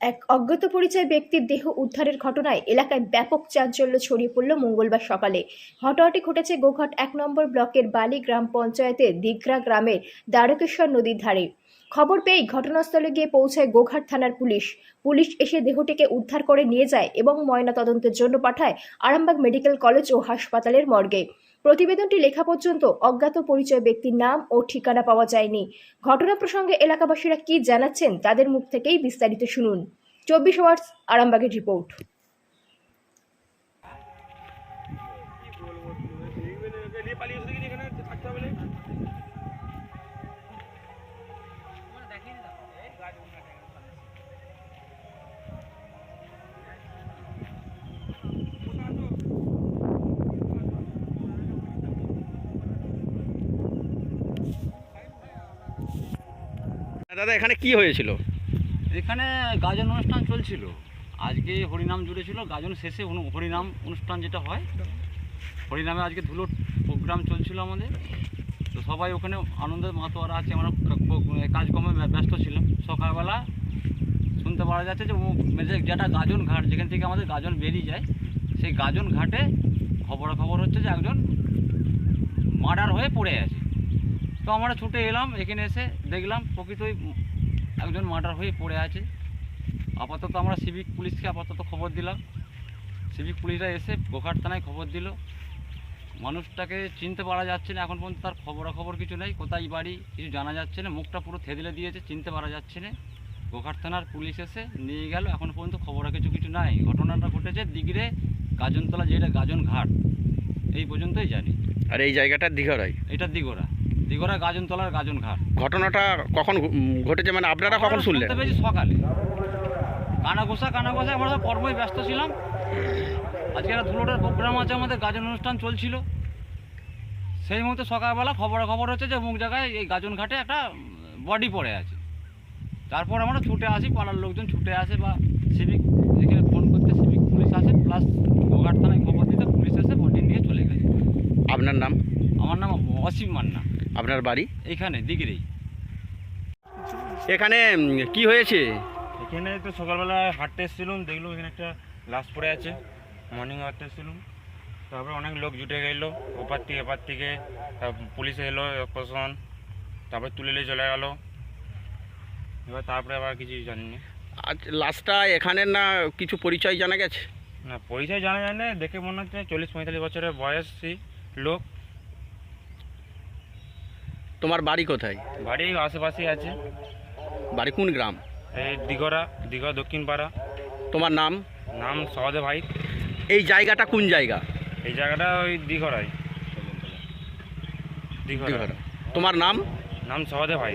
এক অজ্ঞাত পরিচয় ব্যক্তির দেহ উদ্ধারের ঘটনায় এলাকায় ব্যাপক চাঞ্চল্য ছড়িয়ে পড়ল মঙ্গলবার সকালে। ঘটনাটি ঘটেছে গোঘাট ১ নম্বর ব্লকের বালি গ্রাম পঞ্চায়েতের দিঘরা গ্রামের দ্বারকেশ্বর নদীর ধারে। খবর পেয়েই ঘটনাস্থলে গিয়ে পৌঁছায় গোঘাট থানার পুলিশ। পুলিশ এসে দেহটিকে উদ্ধার করে নিয়ে যায় এবং ময়নাতদন্তের জন্য পাঠায় আরামবাগ মেডিকেল কলেজ ও হাসপাতালের মর্গে। প্রতিবেদনটি লেখা পর্যন্ত অজ্ঞাত পরিচয় ব্যক্তির নাম ও ঠিকানা পাওয়া যায়নি। ঘটনা প্রসঙ্গে এলাকাবাসীরা কি জানাচ্ছেন তাদের মুখ থেকেই বিস্তারিত শুনুন। 24 আওয়ার্স আরামবাগের রিপোর্ট। দাদা এখানে কি হয়েছিল? এখানে গাজন অনুষ্ঠান চলছিল। আজকে হরিনাম জুড়েছিল, গাজন শেষে হরিনাম অনুষ্ঠান যেটা হয়, হরিনামে আজকে ধুলো প্রোগ্রাম চলছিল আমাদের। তো সবাই ওখানে আনন্দের মাতোয়ারা আছে, আমরা কাজকর্মে ব্যস্ত ছিলাম। সকালবেলা শুনতে পাওয়া যাচ্ছে যে যেটা গাজন ঘাট, যেখান থেকে আমাদের গাজন বেরিয়ে যায়, সেই গাজন ঘাটে খবর হচ্ছে যে একজন মার্ডার হয়ে পড়ে আছে। তো আমরা ছুটে এলাম, এখানে এসে দেখলাম প্রকৃতই একজন মার্ডার হয়ে পড়ে আছে। আপাতত আমরা সিভিক পুলিশকে খবর দিলাম। সিভিক পুলিশরা এসে গোঘাট থানায় খবর দিল। মানুষটাকে চিনতে পারা যাচ্ছে না, এখন পর্যন্ত তার খবর কিছু নেই, কোথায় বাড়ি কিছু জানা যাচ্ছে না, মুখটা পুরো থেদলে দিয়েছে, চিনতে পারা যাচ্ছে না। গোঘাট থানার পুলিশ এসে নিয়ে গেল, এখন পর্যন্ত কিছু নাই। ঘটনাটা ঘটেছে দিঘরে গাজনতলা, যেটা গাজন ঘাট, এই পর্যন্তই জানি। আর এই জায়গাটা দিঘরাই? এটা দিঘরা গাজনতলার গাজন ঘাট। ঘটনাটা কখন ঘটেছে, মানে আপনারা কখন শুনলেন? সকালে কানাঘোষা আমরা সব কর্মই ব্যস্ত ছিলাম। আজকে একটা ধুলোটার প্রোগ্রাম আছে, আমাদের গাজন অনুষ্ঠান চলছিল। সেই মুহূর্তে সকালবেলা খবর হচ্ছে যে মুখ জায়গায় এই গাজন ঘাটে একটা বডি পড়ে আছে। তারপর আমরা ছুটে আসি, পাড়ার লোকজন ছুটে আসে বা সিভিক এখানে ফোন করতে সিভিক পুলিশ আসে, প্লাস গোঘাট থানায় খবর দিতে পুলিশ এসে বডি নিয়ে চলে গেছে। আপনার নাম? আমার নাম অসীম মান্না। আপনার বাড়ি? এইখানে দিঘরেই। এখানে কি হয়েছে? এখানে তো সকালবেলা হাঁটতে এসেছিলাম, দেখলাম এখানে একটা লাশ পড়ে আছে। মর্নিং হাঁটতে এসেছিলাম, তারপরে অনেক লোক জুটে গেল, ওপার থেকে এপার থেকে। পুলিশ এলো, প্রশাসন, তারপরে তুলে নিয়ে চলে গেল। তারপরে আবার কিছু জানি না। আজ লাশটা এখানে না কিছু পরিচয় জানা গেছে? না, পরিচয় জানা যায় না, দেখে মনে হচ্ছে 40-45 বছরের বয়সী লোক। তোমার বাড়ি কোথায়? বাড়ি আশেপাশেই আছে। বাড়ি কোন গ্রাম? এই দিঘরা দক্ষিণ পাড়া। তোমার নাম? নাম সহদে ভাই। এই জায়গাটা কোন জায়গা? এই জায়গাটা ওই দিঘরাই। দিঘরা। তোমার নাম? নাম সহদে ভাই।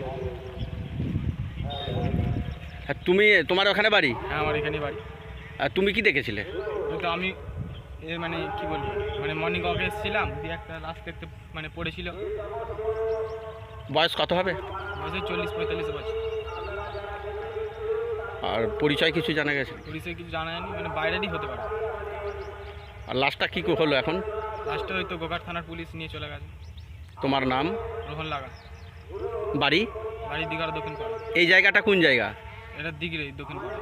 হ্যাঁ, তোমার ওখানে বাড়ি? হ্যাঁ, আমার এখানে বাড়ি। আর তুমি কি দেখেছিলে? তো আমি মানে কি বলবো, মানে মর্নিং ওয়াকে এসেছিলাম, দিয়ে একটা লাশ দেখতে মানে পড়েছিল। বয়স কত হবে? বয়সে 40-45 বছর। আর পরিচয় কিছু জানা গেছে? পুলিশের কিছু জানা যায়নি, মানে বাইরেরই হতে পারে। আর লাশটা কী হলো এখন? লাস্টে হয়তো গোঘাট থানার পুলিশ নিয়ে চলে গেছে। তোমার নাম? রোহন লাগা। বাড়ি? বাড়ি দিঘার দক্ষিণ পাড়া। এই জায়গাটা কোন জায়গা? এটা দিঘরে দক্ষিণ পাড়া।